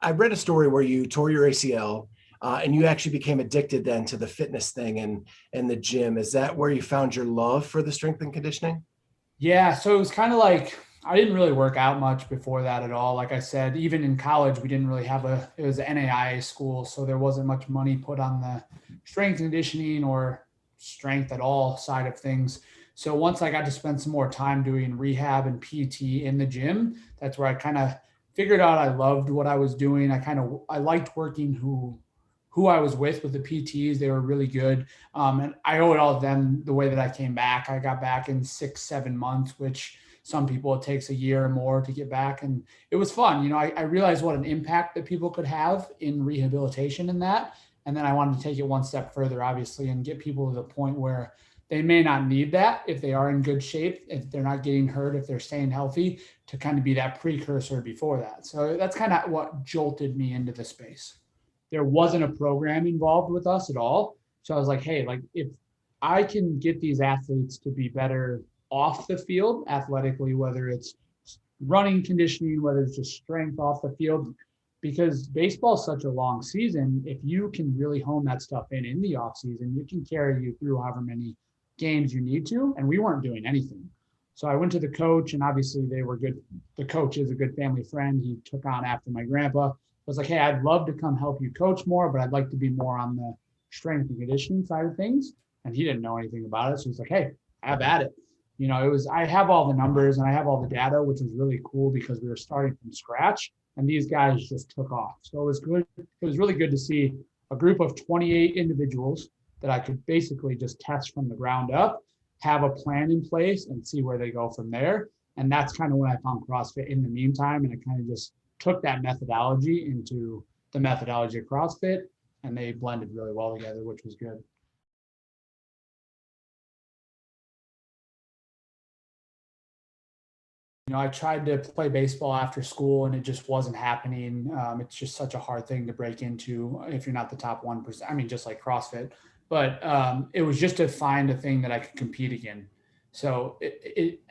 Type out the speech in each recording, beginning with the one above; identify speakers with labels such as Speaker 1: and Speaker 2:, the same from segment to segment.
Speaker 1: I read a story where you tore your ACL and you actually became addicted then to the fitness thing and the gym. Is that where you found your love for the strength and conditioning?
Speaker 2: Yeah, so it was kind of like I didn't really work out much before that at all. Like I said, even in college, we didn't really have it was an NAIA school, so there wasn't much money put on the strength and conditioning or strength at all side of things. So once I got to spend some more time doing rehab and PT in the gym, that's where I kind of figured out I loved what I was doing. I liked working who I was with the PTs. They were really good. And I owe it all to them the way that I came back. I got back in 6, 7 months, which some people it takes a year or more to get back. And it was fun. I realized what an impact that people could have in rehabilitation in that. And then I wanted to take it one step further, obviously, and get people to the point where they may not need that if they are in good shape, if they're not getting hurt, if they're staying healthy, to kind of be that precursor before that. So that's kind of what jolted me into the space. There wasn't a program involved with us at all. So I was like, hey, like if I can get these athletes to be better off the field athletically, whether it's running conditioning, whether it's just strength off the field, because baseball is such a long season. If you can really hone that stuff in the off season, it can carry you through however many games you need to. And we weren't doing anything. So I went to the coach, and obviously they were good. The coach is a good family friend. He took on after my grandpa. I was like, hey, I'd love to come help you coach more, but I'd like to be more on the strength and conditioning side of things. And he didn't know anything about it. So he's like, hey, have at it. I have all the numbers and I have all the data, which is really cool because we were starting from scratch and these guys just took off. So it was good. It was really good to see a group of 28 individuals that I could basically just test from the ground up, have a plan in place and see where they go from there. And that's kind of when I found CrossFit in the meantime. And I kind of just took that methodology into the methodology of CrossFit, and they blended really well together, which was good. I tried to play baseball after school and it just wasn't happening. It's just such a hard thing to break into if you're not the top 1%. I mean, just like CrossFit, but it was just to find a thing that I could compete again. So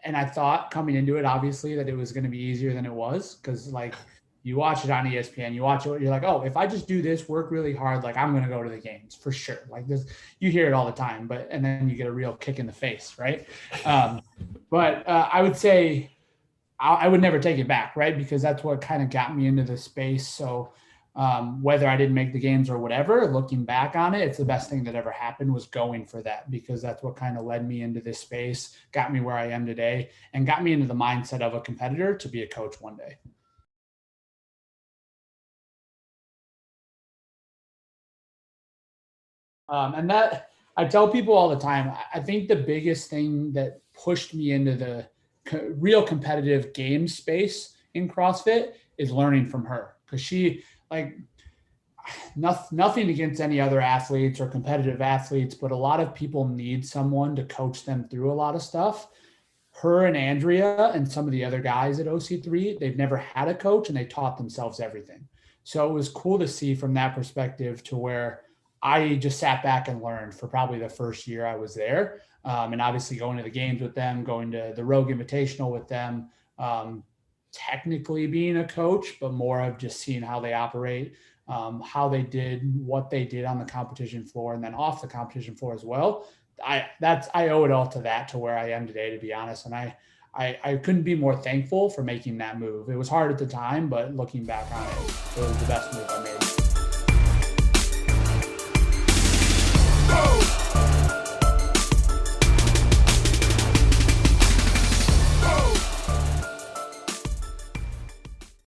Speaker 2: and I thought coming into it, obviously, that it was going to be easier than it was because like you watch it on ESPN, you watch it, you're like, oh, if I just do this, work really hard, like I'm going to go to the games for sure. Like this, you hear it all the time, and then you get a real kick in the face, right? But I would say I would never take it back, right? Because that's what kind of got me into the space. So whether I didn't make the games or whatever, looking back on it, it's the best thing that ever happened was going for that, because that's what kind of led me into this space, got me where I am today, and got me into the mindset of a competitor to be a coach one day. And that I tell people all the time, I think the biggest thing that pushed me into the real competitive game space in CrossFit is learning from her. Because she, like, nothing against any other athletes or competitive athletes, but a lot of people need someone to coach them through a lot of stuff. Her and Andrea and some of the other guys at OC3, they've never had a coach and they taught themselves everything. So it was cool to see from that perspective, to where I just sat back and learned for probably the first year I was there. And obviously going to the games with them, going to the Rogue Invitational with them, technically being a coach, but more of just seeing how they operate, how they did what they did on the competition floor and then off the competition floor as well. I owe it all to that, to where I am today, to be honest. And I couldn't be more thankful for making that move. It was hard at the time, but looking back on it, it was the best move I made.